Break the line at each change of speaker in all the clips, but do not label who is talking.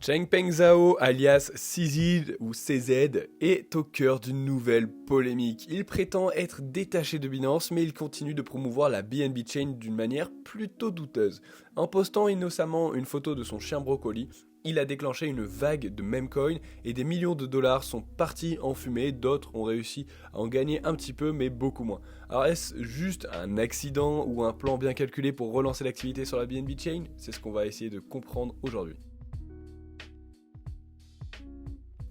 Changpeng Zhao, alias CZ ou CZ, est au cœur d'une nouvelle polémique. Il prétend être détaché de Binance, mais il continue de promouvoir la BNB Chain d'une manière plutôt douteuse. En postant innocemment une photo de son chien brocoli, il a déclenché une vague de memecoins et des millions de dollars sont partis en fumée, d'autres ont réussi à en gagner un petit peu mais beaucoup moins. Alors est-ce juste un accident ou un plan bien calculé pour relancer l'activité sur la BNB Chain? C'est ce qu'on va essayer de comprendre aujourd'hui.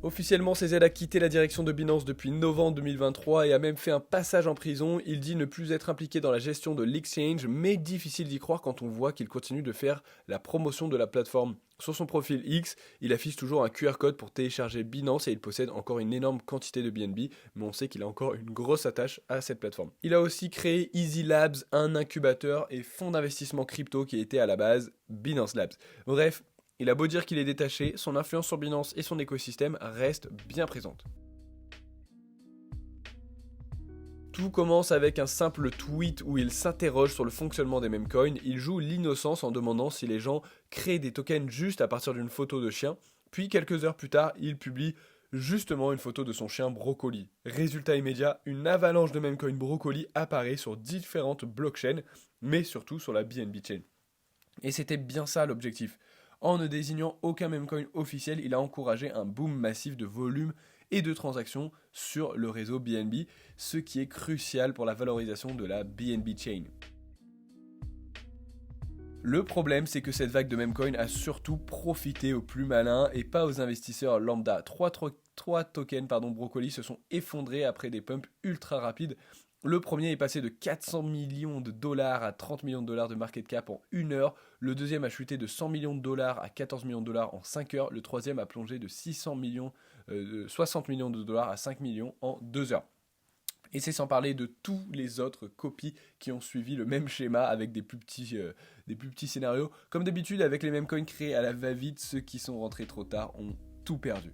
Officiellement, CZ a quitté la direction de Binance depuis novembre 2023 et a même fait un passage en prison. Il dit ne plus être impliqué dans la gestion de l'exchange, mais difficile d'y croire quand on voit qu'il continue de faire la promotion de la plateforme. Sur son profil X, il affiche toujours un QR code pour télécharger Binance et il possède encore une énorme quantité de BNB, mais on sait qu'il a encore une grosse attache à cette plateforme. Il a aussi créé Easy Labs, un incubateur et fonds d'investissement crypto qui était à la base Binance Labs. Bref, il a beau dire qu'il est détaché, son influence sur Binance et son écosystème reste bien présente. Tout commence avec un simple tweet où il s'interroge sur le fonctionnement des memecoins. Il joue l'innocence en demandant si les gens créent des tokens juste à partir d'une photo de chien. Puis quelques heures plus tard, il publie justement une photo de son chien brocoli. Résultat immédiat, une avalanche de memecoins brocoli apparaît sur différentes blockchains, mais surtout sur la BNB Chain. Et c'était bien ça l'objectif. En ne désignant aucun memecoin officiel, il a encouragé un boom massif de volume et de transactions sur le réseau BNB, ce qui est crucial pour la valorisation de la BNB Chain. Le problème, c'est que cette vague de memecoin a surtout profité aux plus malins et pas aux investisseurs lambda. Trois tokens brocoli se sont effondrés après des pumps ultra rapides. Le premier est passé de 400 millions de dollars à 30 millions de dollars de market cap en 1 heure. Le deuxième a chuté de 100 millions de dollars à 14 millions de dollars en 5 heures. Le troisième a plongé de 60 millions de dollars à 5 millions en 2 heures. Et c'est sans parler de tous les autres copies qui ont suivi le même schéma avec des plus petits scénarios. Comme d'habitude, avec les mêmes coins créés à la va-vite, ceux qui sont rentrés trop tard ont tout perdu.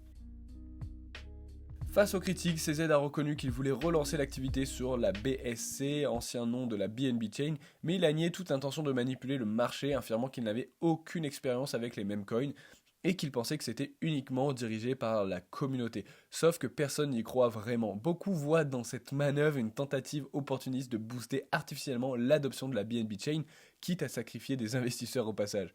Face aux critiques, CZ a reconnu qu'il voulait relancer l'activité sur la BSC, ancien nom de la BNB Chain, mais il a nié toute intention de manipuler le marché, affirmant qu'il n'avait aucune expérience avec les mêmes coins et qu'il pensait que c'était uniquement dirigé par la communauté. Sauf que personne n'y croit vraiment. Beaucoup voient dans cette manœuvre une tentative opportuniste de booster artificiellement l'adoption de la BNB Chain, quitte à sacrifier des investisseurs au passage.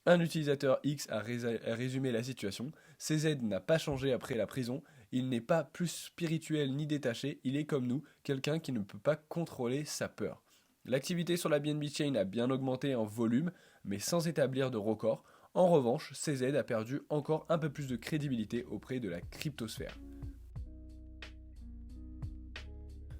Un utilisateur X a résumé la situation. CZ n'a pas changé après la prison. Il n'est pas plus spirituel ni détaché. Il est comme nous, quelqu'un qui ne peut pas contrôler sa peur. L'activité sur la BNB Chain a bien augmenté en volume, mais sans établir de record. En revanche, CZ a perdu encore un peu plus de crédibilité auprès de la cryptosphère.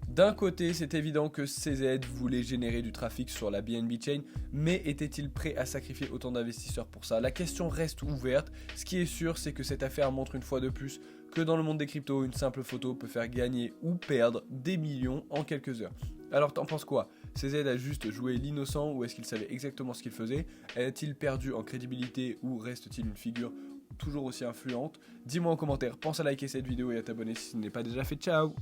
D'un côté, c'est évident que CZ voulait générer du trafic sur la BNB Chain, mais était-il prêt à sacrifier autant d'investisseurs pour ça? La question reste ouverte. Ce qui est sûr, c'est que cette affaire montre une fois de plus que dans le monde des cryptos, une simple photo peut faire gagner ou perdre des millions en quelques heures. Alors t'en penses quoi? CZ a juste joué l'innocent ou est-ce qu'il savait exactement ce qu'il faisait? A-t-il perdu en crédibilité ou reste-t-il une figure toujours aussi influente? Dis-moi en commentaire, pense à liker cette vidéo et à t'abonner si ce n'est pas déjà fait. Ciao!